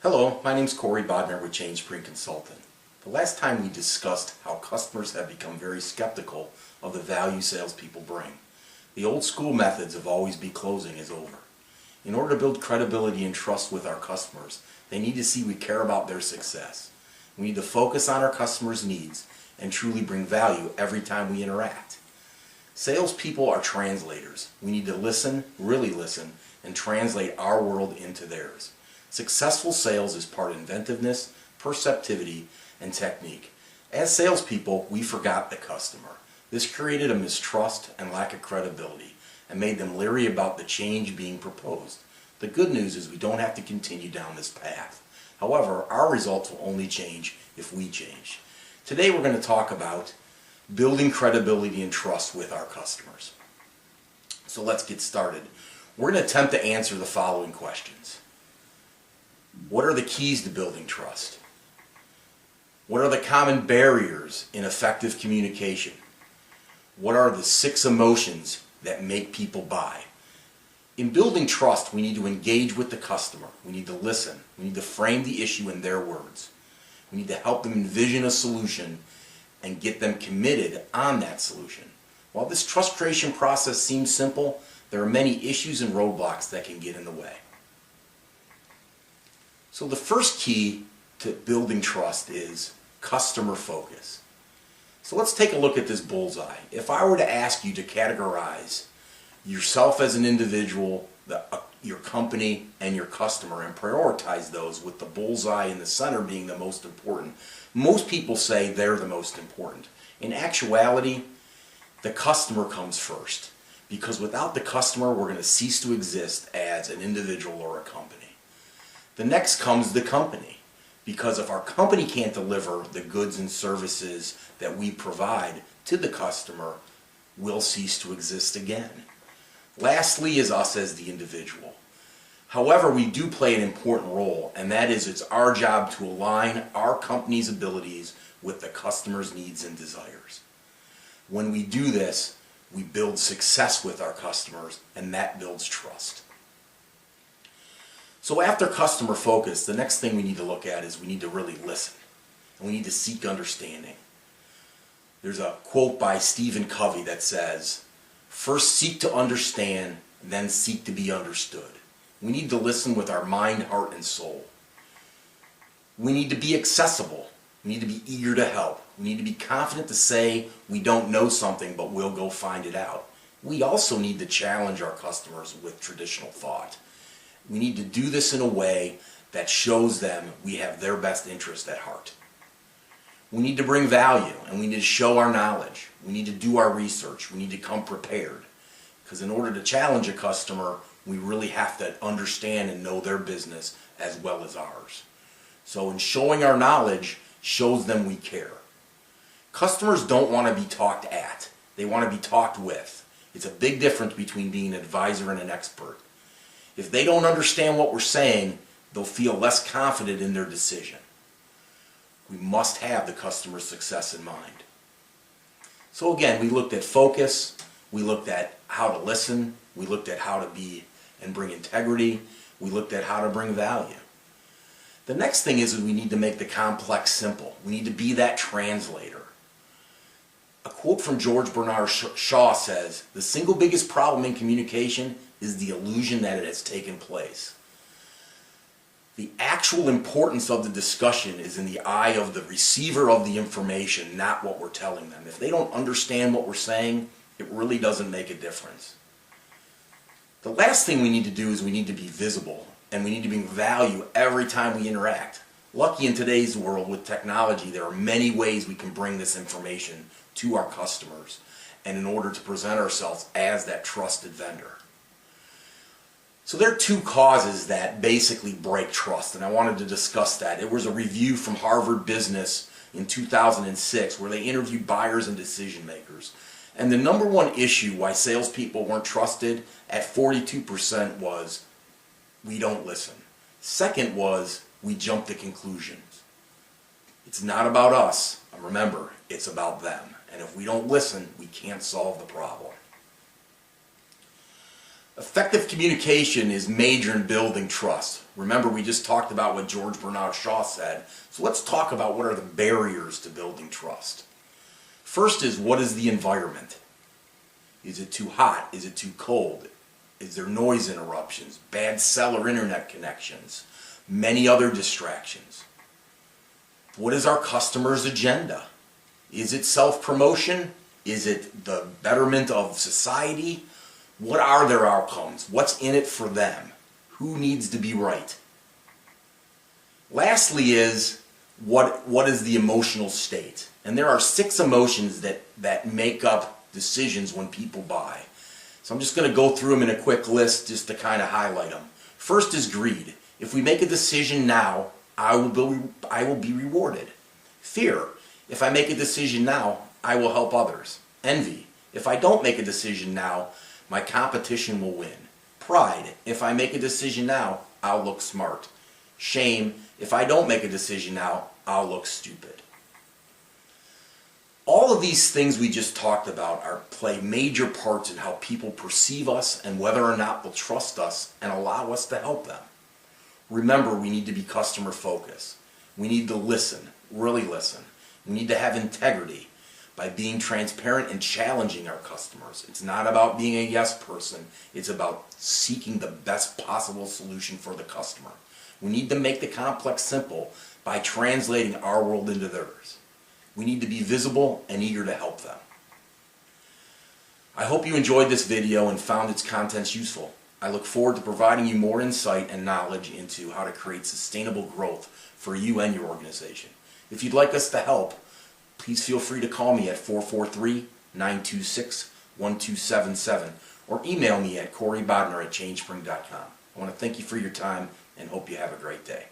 Hello, my name is Corey Bodner with Change Spring Consulting. The last time we discussed how customers have become very skeptical of the value salespeople bring. The old school methods of always be closing is over. In order to build credibility and trust with our customers, they need to see we care about their success. We need to focus on our customers' needs and truly bring value every time we interact. Salespeople are translators. We need to listen, really listen, and translate our world into theirs. Successful sales is part inventiveness, perceptivity, and technique. As salespeople, we forgot the customer. This created a mistrust and lack of credibility and made them leery about the change being proposed. The good news is we don't have to continue down this path. However, our results will only change if we change. Today we're going to talk about building credibility and trust with our customers. So let's get started. We're going to attempt to answer the following questions. What are the keys to building trust? What are the common barriers in effective communication? What are the 6 emotions that make people buy? In building trust, we need to engage with the customer. We need to listen. We need to frame the issue in their words. We need to help them envision a solution and get them committed on that solution. While this trust creation process seems simple, there are many issues and roadblocks that can get in the way. So the first key to building trust is customer focus. So let's take a look at this bullseye. If I were to ask you to categorize yourself as an individual, your company, and your customer and prioritize those with the bullseye in the center being the most important, most people say they're the most important. In actuality, the customer comes first, because without the customer, we're going to cease to exist as an individual or a company. The next comes the company, because if our company can't deliver the goods and services that we provide to the customer, we'll cease to exist again. Lastly is us as the individual. However, we do play an important role, and that is it's our job to align our company's abilities with the customer's needs and desires. When we do this, we build success with our customers, and that builds trust. So after customer focus, the next thing we need to look at is we need to really listen, and we need to seek understanding. There's a quote by Stephen Covey that says, "First seek to understand, then seek to be understood." We need to listen with our mind, heart, and soul. We need to be accessible. We need to be eager to help. We need to be confident to say we don't know something, but we'll go find it out. We also need to challenge our customers with traditional thought. We need to do this in a way that shows them we have their best interest at heart. We need to bring value, and we need to show our knowledge. We need to do our research. We need to come prepared. Because in order to challenge a customer, we really have to understand and know their business as well as ours. So in showing our knowledge, shows them we care. Customers don't want to be talked at. They want to be talked with. It's a big difference between being an advisor and an expert. If they don't understand what we're saying, they'll feel less confident in their decision. We must have the customer's success in mind. So again, we looked at focus, we looked at how to listen, we looked at how to be and bring integrity, we looked at how to bring value. The next thing is we need to make the complex simple. We need to be that translator. A quote from George Bernard Shaw says, "The single biggest problem in communication is the illusion that it has taken place." The actual importance of the discussion is in the eye of the receiver of the information, not what we're telling them. If they don't understand what we're saying, it really doesn't make a difference. The last thing we need to do is we need to be visible, and we need to bring value every time we interact. Lucky in today's world with technology, there are many ways we can bring this information to our customers, and in order to present ourselves as that trusted vendor. So there are 2 causes that basically break trust, and I wanted to discuss that. It was a review from Harvard Business in 2006 where they interviewed buyers and decision makers. And the number 1 issue why salespeople weren't trusted at 42% was we don't listen. Second was we jump to conclusions. It's not about us. Remember, it's about them. And if we don't listen, we can't solve the problem. Effective communication is major in building trust. Remember, we just talked about what George Bernard Shaw said. So let's talk about what are the barriers to building trust. First is, what is the environment? Is it too hot? Is it too cold? Is there noise interruptions? Bad cell or internet connections? Many other distractions? What is our customer's agenda? Is it self-promotion? Is it the betterment of society? What are their outcomes? What's in it for them? Who needs to be right? Lastly is, what is the emotional state? And there are 6 emotions that make up decisions when people buy. So I'm just going to go through them in a quick list just to kind of highlight them. First is greed. If we make a decision now, I will be rewarded. Fear. If I make a decision now, I will help others. Envy. If I don't make a decision now, my competition will win. Pride. If I make a decision now, I'll look smart. Shame. If I don't make a decision now, I'll look stupid. All of these things we just talked about play major parts in how people perceive us and whether or not they'll trust us and allow us to help them. Remember, we need to be customer focused. We need to listen, really listen. We need to have integrity by being transparent and challenging our customers. It's not about being a yes person. It's about seeking the best possible solution for the customer. We need to make the complex simple by translating our world into theirs. We need to be visible and eager to help them. I hope you enjoyed this video and found its contents useful. I look forward to providing you more insight and knowledge into how to create sustainable growth for you and your organization. If you'd like us to help, please feel free to call me at 443-926-1277 or email me at corybodner@changespring.com. I want to thank you for your time and hope you have a great day.